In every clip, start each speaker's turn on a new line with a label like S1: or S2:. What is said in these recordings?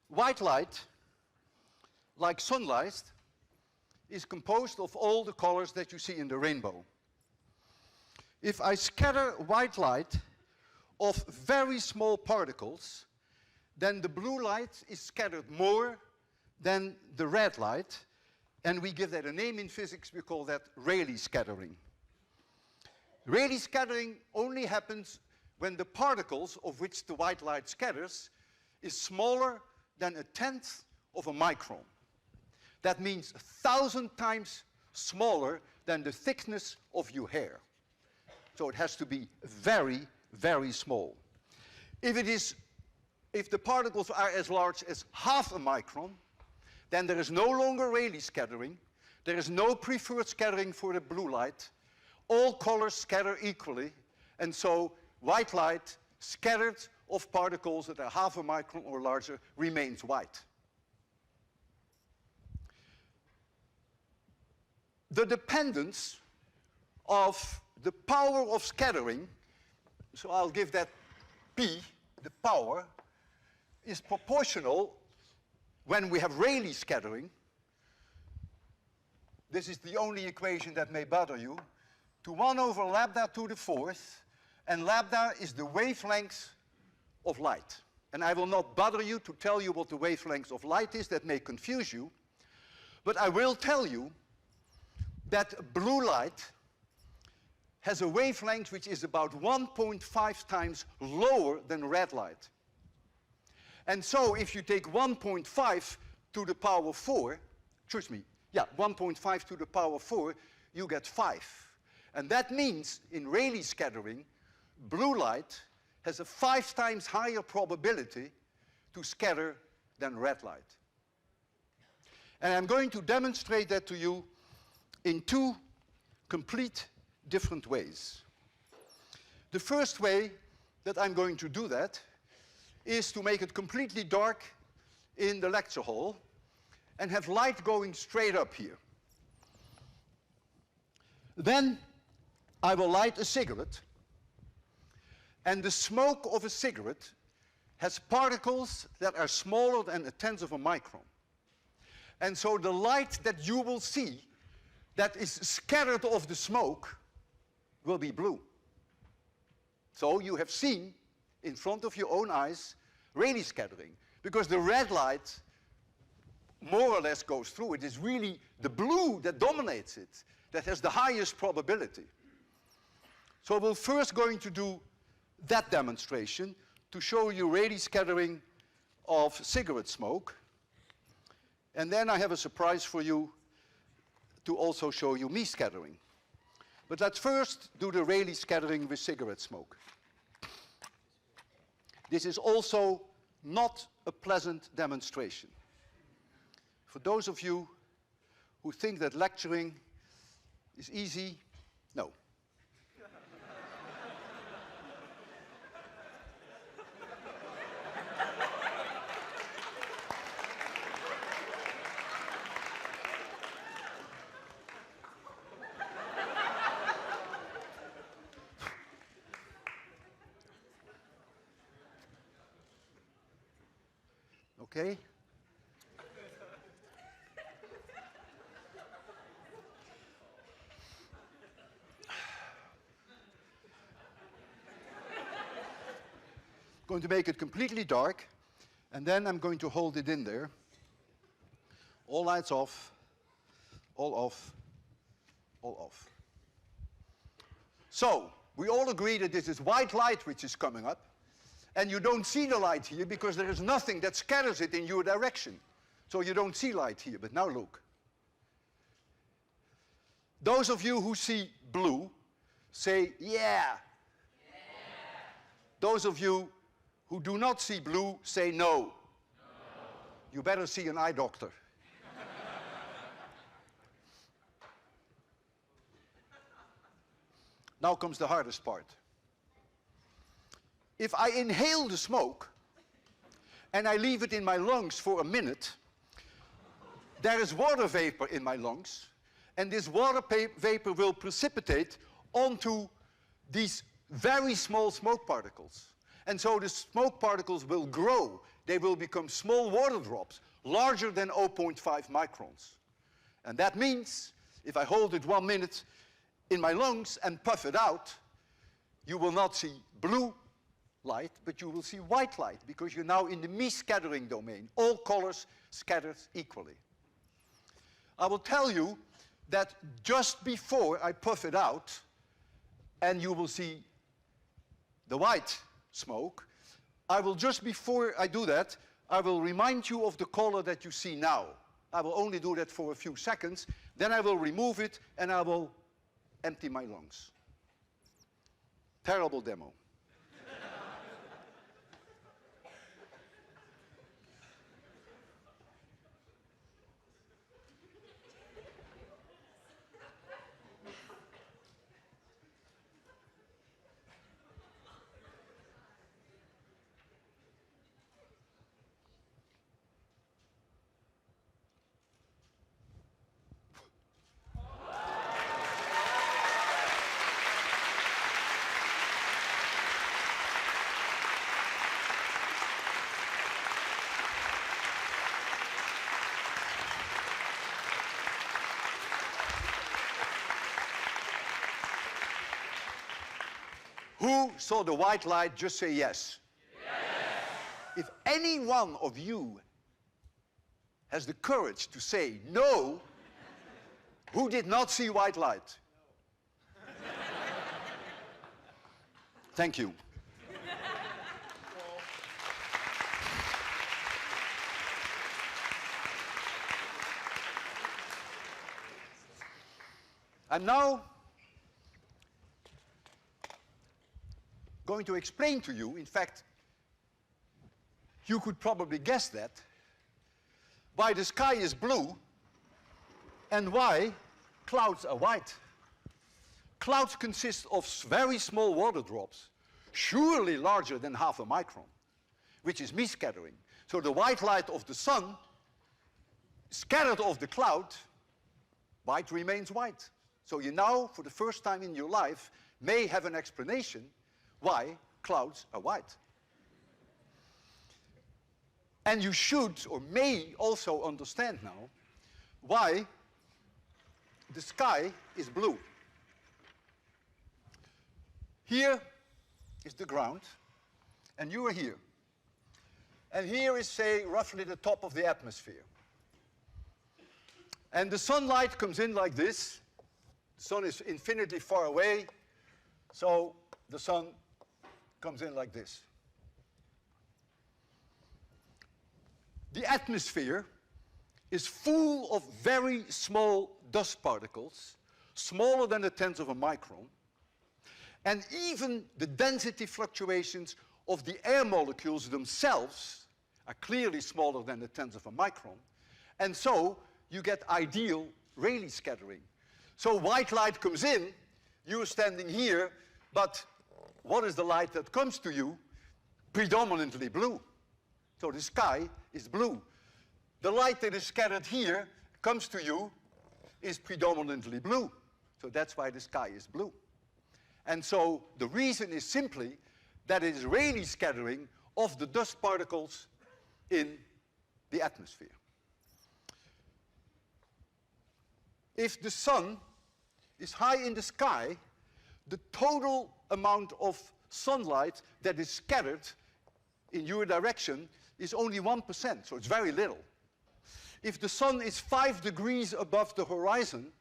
S1: White light, like sunlight, is composed of all the colors that you see in the rainbow. If I scatter white light of very small particles, then the blue light is scattered more than the red light, and we give that a name in physics. We call that Rayleigh scattering. Rayleigh scattering only happens when the particles of which the white light scatters is smaller than 1/10 of a micron. That means 1,000 times smaller than the thickness of your hair. So it has to be very, very small. If the particles are as large as 1/2 a micron, then there is no longer Rayleigh scattering. There is no preferred scattering for the blue light. All colors scatter equally, and so white light scattered of particles that are 1/2 a micron or larger remains white. The dependence of the power of scattering, so I'll give that P, the power, is proportional when we have Rayleigh scattering. This is the only equation that may bother you, to 1 over lambda to the 4th, and lambda is the wavelength of light. And I will not bother you to tell you what the wavelength of light is. That may confuse you. But I will tell you that blue light has a wavelength which is about 1.5 times lower than red light. And so if you take 1.5 to the power 4, 1.5 to the power 4, you get 5. And that means in Rayleigh scattering, blue light has a 5 times higher probability to scatter than red light. And I'm going to demonstrate that to you in 2 complete different ways. The first way that I'm going to do that is to make it completely dark in the lecture hall and have light going straight up here. Then I will light a cigarette, and the smoke of a cigarette has particles that are smaller than 1/10 of a micron. And so the light that you will see that is scattered off the smoke will be blue. So you have seen in front of your own eyes Rayleigh scattering, because the red light more or less goes through. It is really the blue that dominates it, that has the highest probability. So we're first going to do that demonstration to show you Rayleigh scattering of cigarette smoke. And then I have a surprise for you to also show you me scattering. But let's first do the Rayleigh scattering with cigarette smoke. This is also not a pleasant demonstration. For those of you who think that lecturing is easy, no. Okay? Going to make it completely dark, and then I'm going to hold it in there. All lights off, all off, all off. So, we all agree that this is white light which is coming up. And you don't see the light here because there is nothing that scatters it in your direction. So you don't see light here, but now look. Those of you who see blue, say, yeah. Those of you who do not see blue, say no. You better see an eye doctor. Now comes the hardest part. If I inhale the smoke and I leave it in my lungs for a minute, there is water vapor in my lungs, and this water vapor will precipitate onto these very small smoke particles. And so the smoke particles will grow. They will become small water drops, larger than 0.5 microns. And that means, if I hold it 1 minute in my lungs and puff it out, you will not see blue light, but you will see white light, because you're now in the me-scattering domain. All colors scattered equally. I will tell you that just before I puff it out, and you will see the white smoke, I will, just before I do that, I will remind you of the color that you see now. I will only do that for a few seconds, then I will remove it and I will empty my lungs. Terrible demo. Who saw the white light, just say yes. Yes. If any one of you has the courage to say no, who did not see white light? Thank you. I'm now going to explain to you, in fact, you could probably guess that, why the sky is blue and why clouds are white. Clouds consist of very small water drops, surely larger than half a micron, which is me-scattering. So the white light of the sun, scattered off the cloud, white remains white. So you now, for the first time in your life, may have an explanation why clouds are white. And you should, or may also understand now, why the sky is blue. Here is the ground, and you are here. And here is, say, roughly the top of the atmosphere. And the sunlight comes in like this. The sun is infinitely far away, so the sun comes in like this. The atmosphere is full of very small dust particles, smaller than a tenth of a micron, and even the density fluctuations of the air molecules themselves are clearly smaller than a tenth of a micron, and so you get ideal Rayleigh scattering. So white light comes in, you're standing here, but what is the light that comes to you? Predominantly blue. So the sky is blue. The light that is scattered here comes to you is predominantly blue. So that's why the sky is blue. And so the reason is simply that it is Rayleigh scattering of the dust particles in the atmosphere. If the sun is high in the sky, the total amount of sunlight that is scattered in your direction is only 1%, so it's very little. If the sun is 5 degrees above the horizon,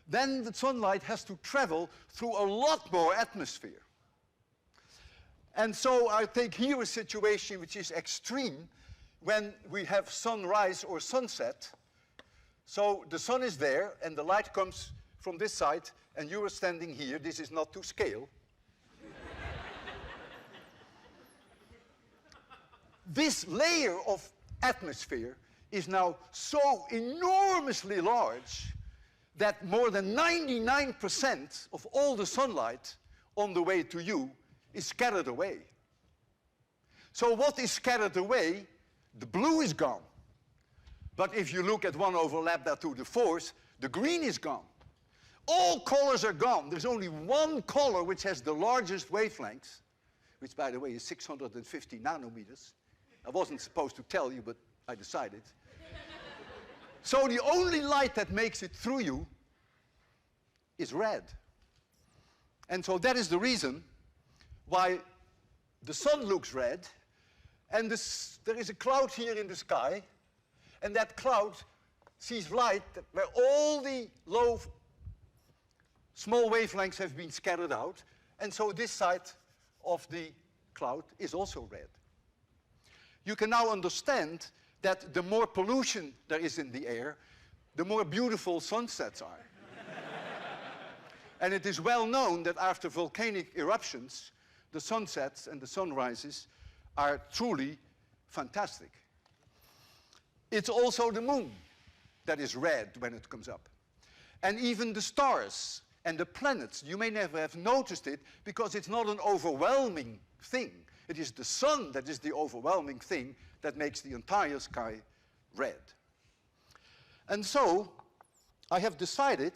S1: then the sunlight has to travel through a lot more atmosphere. And so I take here a situation which is extreme when we have sunrise or sunset. So the sun is there and the light comes from this side and you are standing here. This is not to scale. This layer of atmosphere is now so enormously large that more than 99% of all the sunlight on the way to you is scattered away. So what is scattered away? The blue is gone. But if you look at 1 over lambda to the 4th, the green is gone. All colors are gone. There's only one color which has the largest wavelengths, which, by the way, is 650 nanometers. I wasn't supposed to tell you, but I decided. So the only light that makes it through you is red. And so that is the reason why the sun looks red, and there is a cloud here in the sky, and that cloud sees light where all the low, small wavelengths have been scattered out, and so this side of the cloud is also red. You can now understand that the more pollution there is in the air, the more beautiful sunsets are. And it is well known that after volcanic eruptions, the sunsets and the sunrises are truly fantastic. It's also the moon that is red when it comes up. And even the stars and the planets, you may never have noticed it because it's not an overwhelming thing. It is the sun that is the overwhelming thing that makes the entire sky red. And so I have decided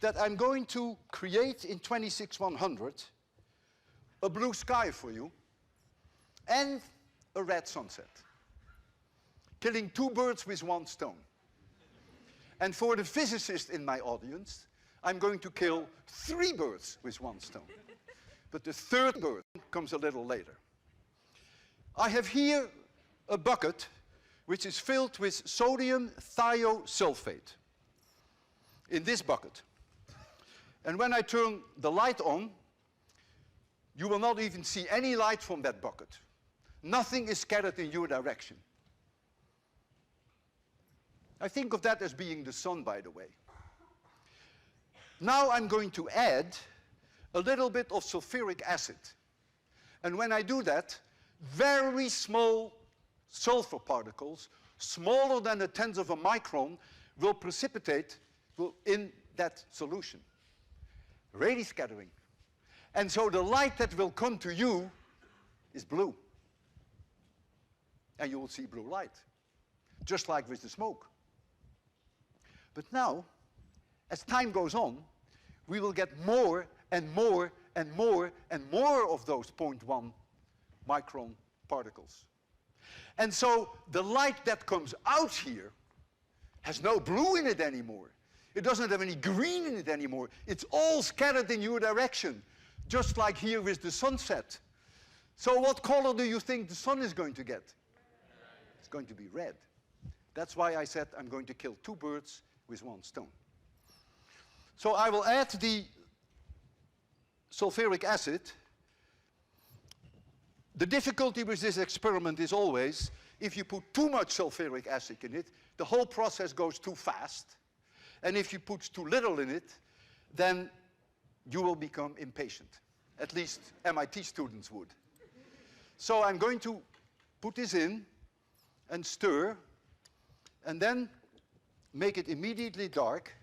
S1: that I'm going to create in 26100 a blue sky for you and a red sunset, killing two birds with one stone. And for the physicist in my audience, I'm going to kill 3 birds with one stone. But the third bird comes a little later. I have here a bucket which is filled with sodium thiosulfate. In this bucket. And when I turn the light on, you will not even see any light from that bucket. Nothing is scattered in your direction. I think of that as being the sun, by the way. Now I'm going to add a little bit of sulfuric acid. And when I do that, very small sulfur particles, smaller than a tenth of a micron, will precipitate in that solution. Rayleigh scattering. And so the light that will come to you is blue. And you will see blue light, just like with the smoke. But now, as time goes on, we will get more and more and more and more of those 0.1 micron particles. And so the light that comes out here has no blue in it anymore. It doesn't have any green in it anymore. It's all scattered in your direction, just like here with the sunset. So what color do you think the sun is going to get? It's going to be red. That's why I said I'm going to kill 2 birds with one stone. So I will add the sulfuric acid. The difficulty with this experiment is always, if you put too much sulfuric acid in it, the whole process goes too fast. And if you put too little in it, then you will become impatient. At least MIT students would. So I'm going to put this in and stir, and then make it immediately dark.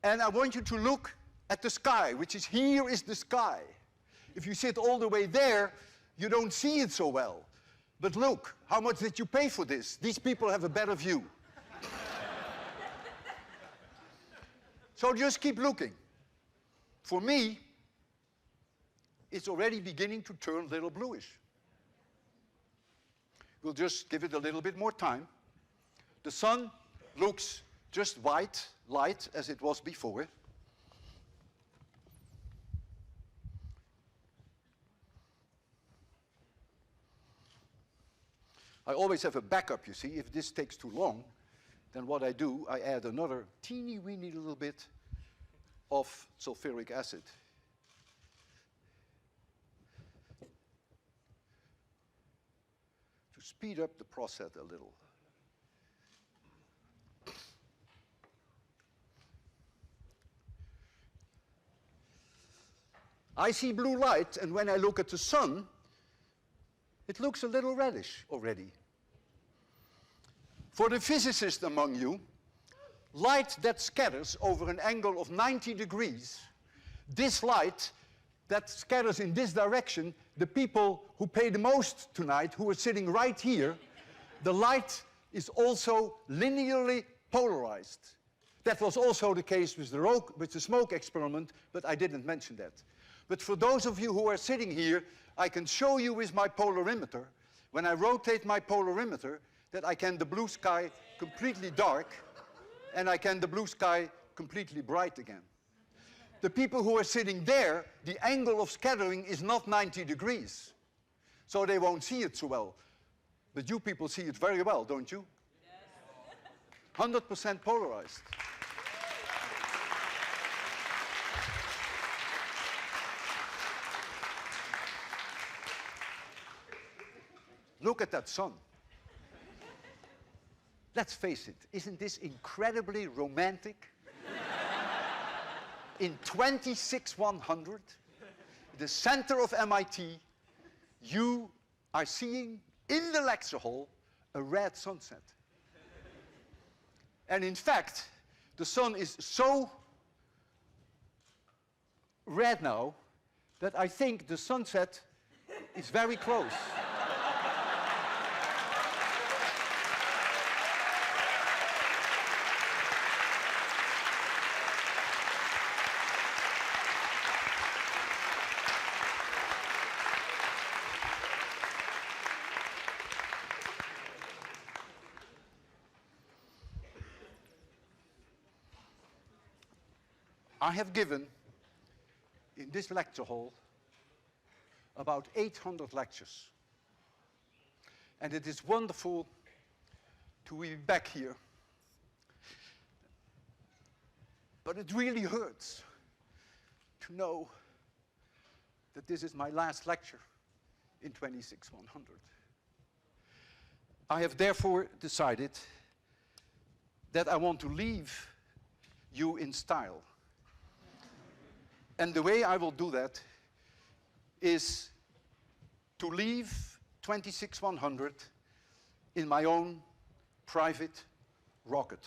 S1: And I want you to look at the sky, which is here is the sky. If you sit all the way there, you don't see it so well. But look, how much did you pay for this? These people have a better view. So just keep looking. For me, it's already beginning to turn a little bluish. We'll just give it a little bit more time. The sun looks just white, light, as it was before. I always have a backup, you see. If this takes too long, then what I do, I add another teeny weeny little bit of sulfuric acid. To speed up the process a little. I see blue light, and when I look at the sun, it looks a little reddish already. For the physicist among you, light that scatters over an angle of 90 degrees, this light that scatters in this direction, the people who pay the most tonight, who are sitting right here, the light is also linearly polarized. That was also the case with the smoke experiment, but I didn't mention that. But for those of you who are sitting here, I can show you with my polarimeter, when I rotate my polarimeter, that I can the blue sky completely dark, and I can the blue sky completely bright again. The people who are sitting there, the angle of scattering is not 90 degrees, so they won't see it so well. But you people see it very well, don't you? Yes. 100% polarized. Look at that sun. Let's face it, isn't this incredibly romantic? In 26,100, the center of MIT, you are seeing in the lecture hall a red sunset. And in fact, the sun is so red now that I think the sunset is very close. I have given, in this lecture hall, about 800 lectures. And it is wonderful to be back here. But it really hurts to know that this is my last lecture in 26,100. I have therefore decided that I want to leave you in style. And the way I will do that is to leave 26,100 in my own private rocket.